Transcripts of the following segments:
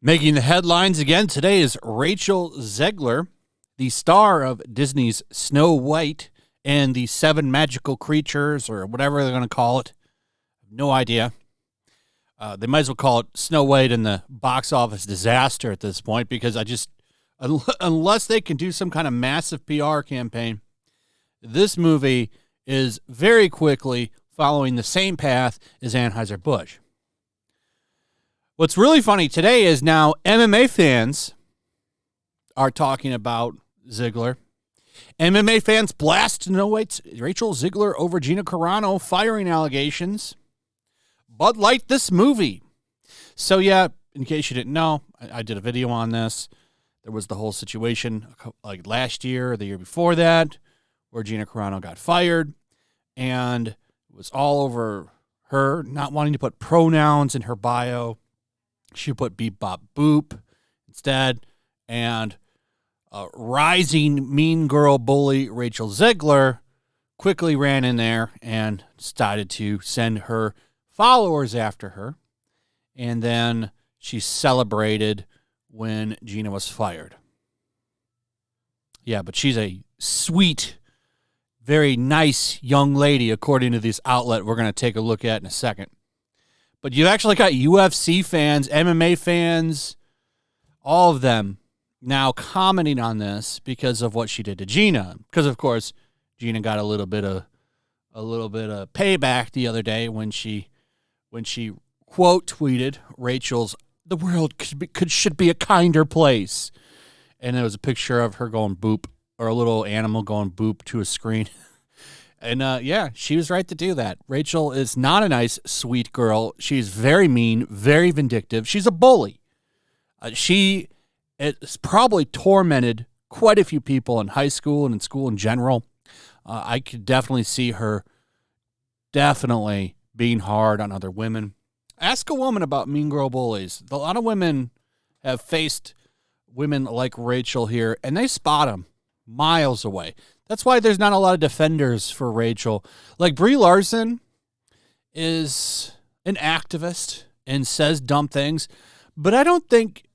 Making the headlines again today is Rachel Zegler, the star of Disney's Snow White and the Seven Magical Creatures, or whatever they're going to call it. No idea. They might as well call it Snow White and the box office disaster at this point, because unless they can do some kind of massive PR campaign, this movie is very quickly following the same path as Anheuser-Busch. What's really funny today is now MMA fans are talking about Ziegler. MMA fans blast Snow White's Rachel Zegler over Gina Carano firing allegations. Bud Light this movie. So yeah, in case you didn't know, I did a video on this. There was the whole situation like last year or the year before that where Gina Carano got fired, and it was all over her not wanting to put pronouns in her bio. She put beep, bop, boop instead. And rising mean girl bully Rachel Zegler quickly ran in there and started to send her followers after her. And then she celebrated when Gina was fired. Yeah, but she's a sweet, very nice young lady, according to this outlet we're going to take a look at in a second. But you've actually got UFC fans, MMA fans, all of them now commenting on this because of what she did to Gina. Because of course, Gina got a little bit of payback the other day when she quote tweeted Rachel's "The world should be a kinder place," and there was a picture of her going boop, or a little animal going boop to a screen. And, yeah, she was right to do that. Rachel is not a nice, sweet girl. She's very mean, very vindictive. She's a bully. She has probably tormented quite a few people in high school and in school in general. I could definitely see her definitely being hard on other women. Ask a woman about mean girl bullies. A lot of women have faced women like Rachel here, and they spot them miles away. That's why there's not a lot of defenders for Rachel. Like Brie Larson is an activist and says dumb things, but I don't think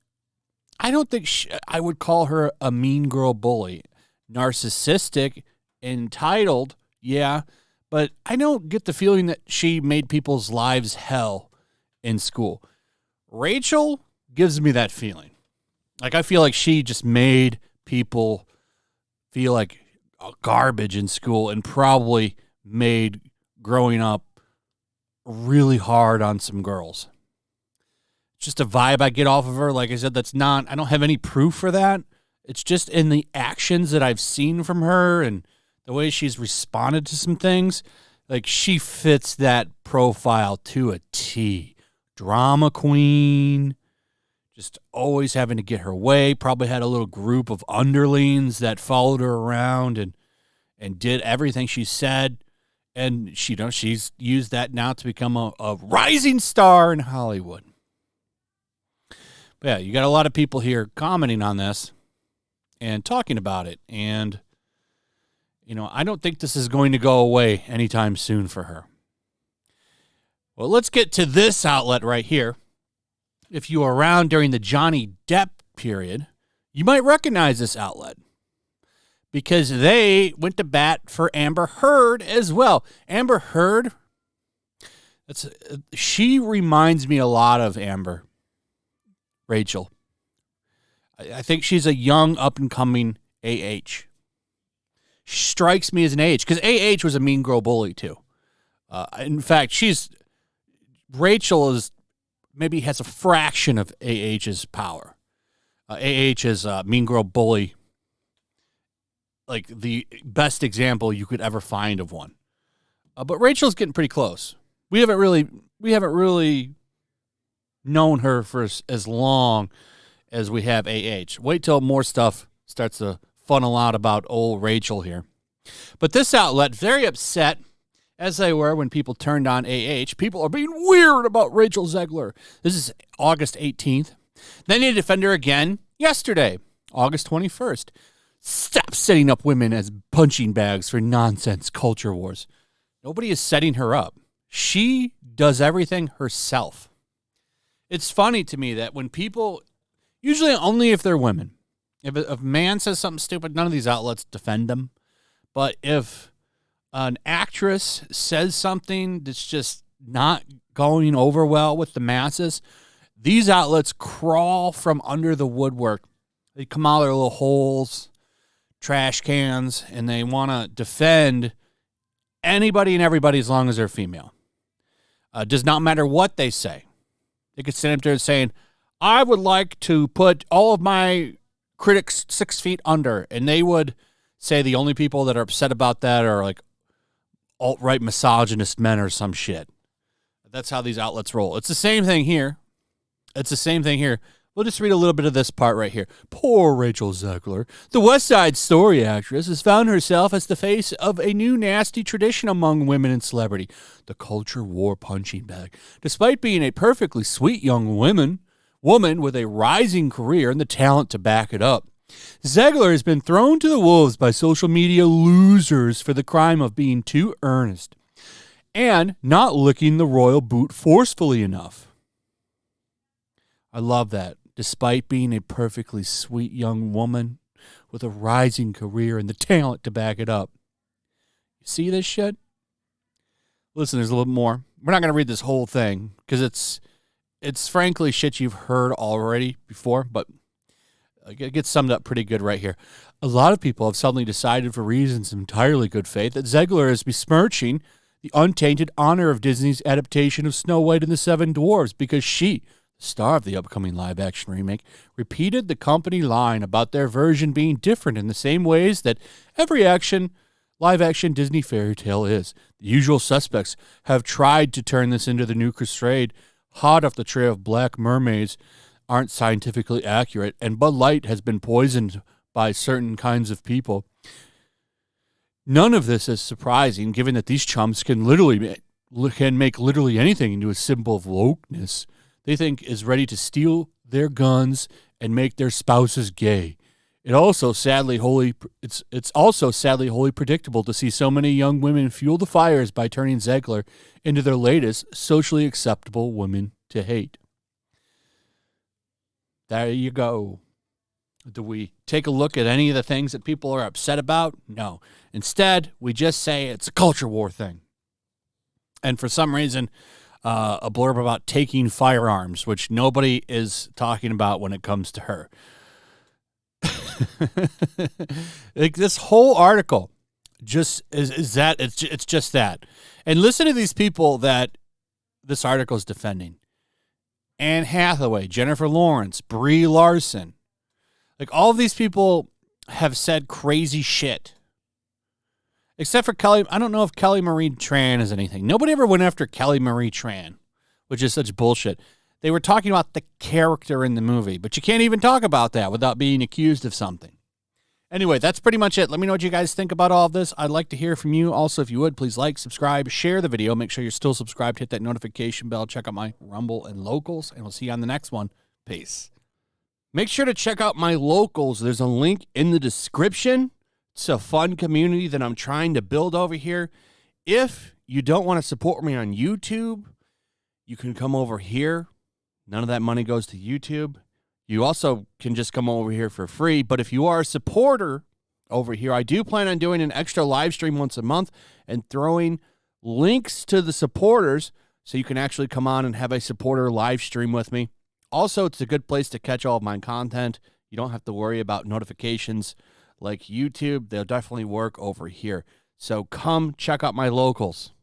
I would call her a mean girl bully. Narcissistic, entitled, yeah, but I don't get the feeling that she made people's lives hell in school. Rachel gives me that feeling. Like, I feel like she just made people feel like garbage in school and probably made growing up really hard on some girls. It's just a vibe I get off of her. Like I said, I don't have any proof for that. It's just in the actions that I've seen from her and the way she's responded to some things. Like, she fits that profile to a T. Drama queen, just always having to get her way. Probably had a little group of underlings that followed her around and did everything she said. And she's used that now to become a rising star in Hollywood. But yeah, you got a lot of people here commenting on this and talking about it. And, I don't think this is going to go away anytime soon for her. Well, let's get to this outlet right here. If you were around during the Johnny Depp period, you might recognize this outlet because they went to bat for Amber Heard as well. Amber Heard, she reminds me a lot of Rachel. I think she's a young, up-and-coming AH. She strikes me as an AH because AH was a mean girl bully too. In fact, Rachel is maybe has a fraction of AH's power. AH is a mean girl bully, like the best example you could ever find of one. But Rachel's getting pretty close. We haven't really known her for as long as we have AH. Wait till more stuff starts to funnel out about old Rachel here. But this outlet, very upset, as they were when people turned on AH. People are being weird about Rachel Zegler. This is August 18th. Then they defend her again yesterday, August 21st. Stop setting up women as punching bags for nonsense culture wars. Nobody is setting her up. She does everything herself. It's funny to me that when people, usually only if they're women, if a man says something stupid, none of these outlets defend them. But if an actress says something that's just not going over well with the masses, these outlets crawl from under the woodwork. They come out of their little holes, trash cans, and they want to defend anybody and everybody as long as they're female. Does not matter what they say. They could stand up there saying, I would like to put all of my critics 6 feet under, and they would say the only people that are upset about that are like alt-right misogynist men or some shit. That's how these outlets roll. It's the same thing here. We'll just read a little bit of this part right here. Poor Rachel Zegler. The West Side Story actress has found herself as the face of a new nasty tradition among women in celebrity, the culture war punching bag. Despite being a perfectly sweet young woman with a rising career and the talent to back it up, Zegler has been thrown to the wolves by social media losers for the crime of being too earnest and not licking the royal boot forcefully enough. I love that. Despite being a perfectly sweet young woman with a rising career and the talent to back it up. You see this shit? Listen, there's a little more. We're not going to read this whole thing because it's frankly shit you've heard already before, but it gets summed up pretty good right here. A lot of people have suddenly decided, for reasons of entirely good faith, that Zegler is besmirching the untainted honor of Disney's adaptation of Snow White and the Seven Dwarfs because she, the star of the upcoming live-action remake, repeated the company line about their version being different in the same ways that every live-action Disney fairy tale is. The usual suspects have tried to turn this into the new crusade, hot off the trail of Black Mermaids aren't scientifically accurate, and Bud Light has been poisoned by certain kinds of people. None of this is surprising, given that these chumps can make literally anything into a symbol of wokeness they think is ready to steal their guns and make their spouses gay. It's also sadly wholly predictable to see so many young women fuel the fires by turning Zegler into their latest socially acceptable woman to hate. There you go. Do we take a look at any of the things that people are upset about? No. Instead, we just say it's a culture war thing. And for some reason, a blurb about taking firearms, which nobody is talking about when it comes to her. Like this whole article just is that it's just that. And listen to these people that this article is defending. Anne Hathaway, Jennifer Lawrence, Brie Larson. Like all of these people have said crazy shit. Except for Kelly, I don't know if Kelly Marie Tran is anything. Nobody ever went after Kelly Marie Tran, which is such bullshit. They were talking about the character in the movie, but you can't even talk about that without being accused of something. Anyway, that's pretty much it. Let me know what you guys think about all of this. I'd like to hear from you. Also, if you would, please like, subscribe, share the video. Make sure you're still subscribed. Hit that notification bell. Check out my Rumble and Locals, and we'll see you on the next one. Peace. Make sure to check out my Locals. There's a link in the description. It's a fun community that I'm trying to build over here. If you don't want to support me on YouTube, you can come over here. None of that money goes to YouTube. You also can just come over here for free. But if you are a supporter over here, I do plan on doing an extra live stream once a month and throwing links to the supporters so you can actually come on and have a supporter live stream with me. Also, it's a good place to catch all of my content. You don't have to worry about notifications like YouTube. They'll definitely work over here. So come check out my Locals.